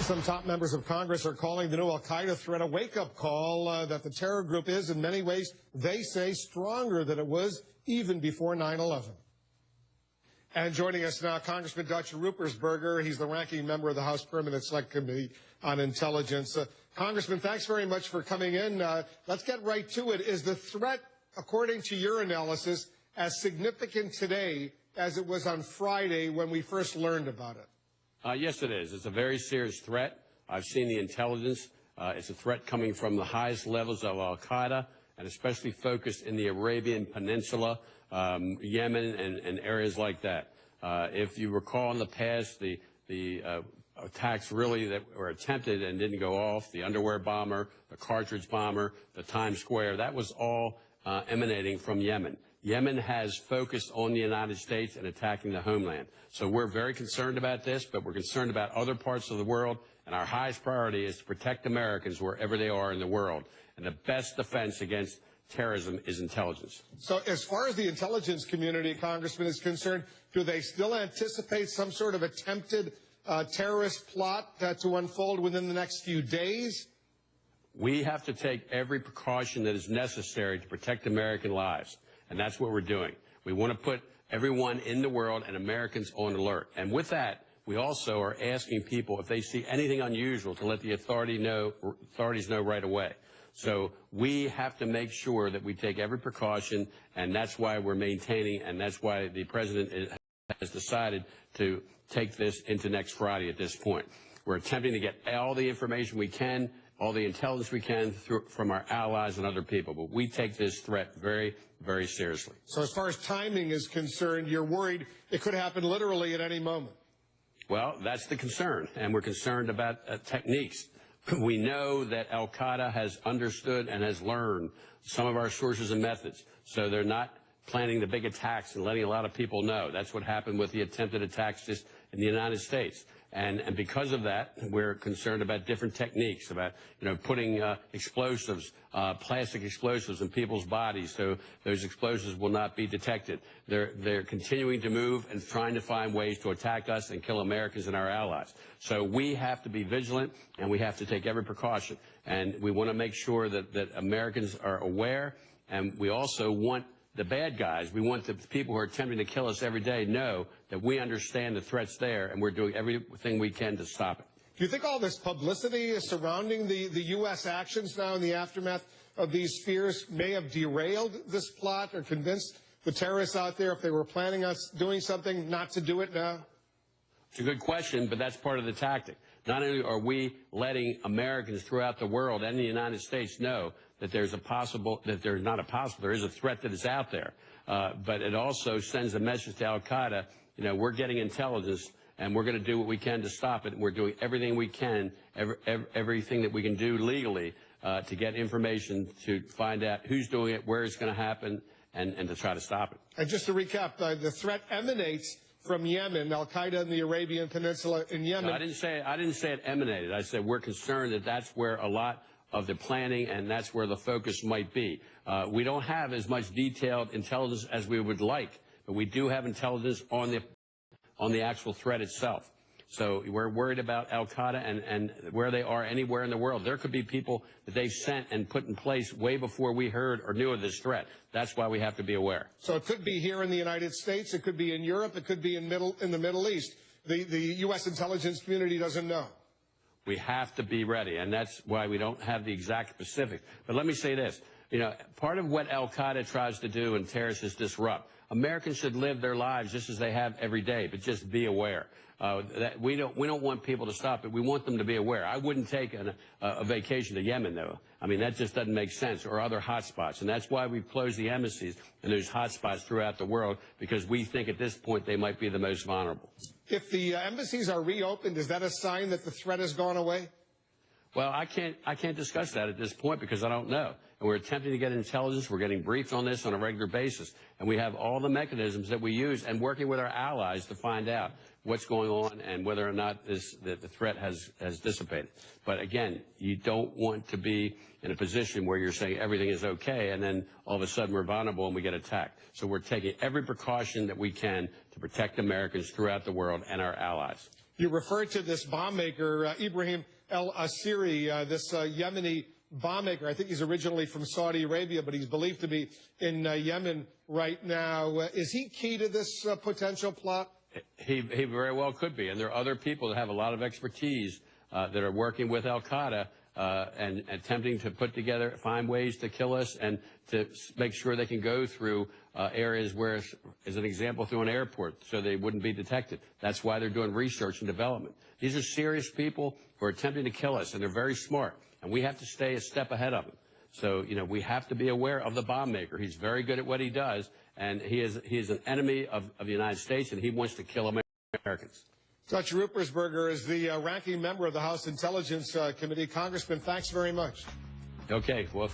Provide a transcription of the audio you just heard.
Some top members of Congress are calling the new al-Qaeda threat a wake-up call that the terror group is, in many ways, they say, stronger than it was even before 9/11. And joining us now, Congressman Dutch Ruppersberger. He's the ranking member of the House Permanent Select Committee on Intelligence. Congressman, thanks very much for coming in. Let's get right to it. Is the threat, according to your analysis, as significant today as it was on Friday when we first learned about it? Yes, it is. It's a very serious threat. I've seen the intelligence. It's a threat coming from the highest levels of al-Qaeda, and especially focused in the Arabian Peninsula, Yemen, and areas like that. If you recall in the past, the attacks really that were attempted and didn't go off, the underwear bomber, the cartridge bomber, the Times Square, that was all emanating from Yemen. Yemen has focused on the United States and attacking the homeland. So we're very concerned about this, but we're concerned about other parts of the world, and our highest priority is to protect Americans wherever they are in the world. And the best defense against terrorism is intelligence. So as far as the intelligence community, Congressman, is concerned, do they still anticipate some sort of attempted terrorist plot to unfold within the next few days? We have to take every precaution that is necessary to protect American lives. And that's what we're doing. We want to put everyone in the world and Americans on alert. And with that, we also are asking people if they see anything unusual to let the authorities know right away. So we have to make sure that we take every precaution, and that's why we're maintaining, and that's why the president has decided to take this into next Friday at this point. We're attempting to get all the information we can, all the intelligence we can from our allies and other people. But we take this threat very, very seriously. So as far as timing is concerned, you're worried it could happen literally at any moment? Well, that's the concern, and we're concerned about techniques. We know that al-Qaeda has understood and has learned some of our sources and methods, so they're not planning the big attacks and letting a lot of people know. That's what happened with the attempted attacks just in the United States. And because of that, we're concerned about different techniques, about, putting explosives, plastic explosives in people's bodies so those explosives will not be detected. They're continuing to move and trying to find ways to attack us and kill Americans and our allies. So we have to be vigilant, and we have to take every precaution. And we want to make sure that Americans are aware, and we also want the bad guys, we want the people who are attempting to kill us every day know that we understand the threat's there, and we're doing everything we can to stop it. Do you think all this publicity surrounding the U.S. actions now in the aftermath of these fears may have derailed this plot or convinced the terrorists out there, if they were planning on doing something, not to do it now? It's a good question, but that's part of the tactic. Not only are we letting Americans throughout the world and the United States know that there is a threat that is out there, but it also sends a message to al-Qaeda, we're getting intelligence, and we're going to do what we can to stop it. And we're doing everything we can, everything that we can do legally to get information to find out who's doing it, where it's going to happen, and to try to stop it. And just to recap, the threat emanates from Yemen, al-Qaeda in the Arabian Peninsula in Yemen. No, I didn't say it emanated. I said we're concerned that that's where a lot of the planning, and that's where the focus might be. We don't have as much detailed intelligence as we would like, but we do have intelligence on the actual threat itself. So we're worried about al-Qaeda and where they are anywhere in the world. There could be people that they've sent and put in place way before we heard or knew of this threat. That's why we have to be aware. So it could be here in the United States, it could be in Europe, it could be in the Middle East. The U.S. intelligence community doesn't know. We have to be ready, and that's why we don't have the exact specifics. But let me say this. Part of what al-Qaeda tries to do and terrorists is disrupt. Americans should live their lives just as they have every day, but just be aware. That we don't want people to stop it. We want them to be aware. I wouldn't take a vacation to Yemen, though. I mean, that just doesn't make sense, or other hot spots. And that's why we've closed the embassies and those hot spots throughout the world, because we think at this point they might be the most vulnerable. If the embassies are reopened, is that a sign that the threat has gone away? Well, I can't discuss that at this point because I don't know. And we're attempting to get intelligence. We're getting briefed on this on a regular basis. And we have all the mechanisms that we use and working with our allies to find out what's going on and whether or not the threat has dissipated. But again, you don't want to be in a position where you're saying everything is okay and then all of a sudden we're vulnerable and we get attacked. So we're taking every precaution that we can to protect Americans throughout the world and our allies. You referred to this bomb maker, Ibrahim el-Asiri, this Yemeni bomb maker. I think he's originally from Saudi Arabia, but he's believed to be in Yemen right now. Is he key to this potential plot? He very well could be. And there are other people that have a lot of expertise that are working with al-Qaeda and attempting to put together, find ways to kill us and to make sure they can go through areas where, as an example, through an airport so they wouldn't be detected. That's why they're doing research and development. These are serious people who are attempting to kill us, and they're very smart. And we have to stay a step ahead of them. So, we have to be aware of the bomb maker. He's very good at what he does, and he is an enemy of the United States, and he wants to kill Americans. Dutch Ruppersberger is the ranking member of the House Intelligence Committee. Congressman, thanks very much. Okay, well.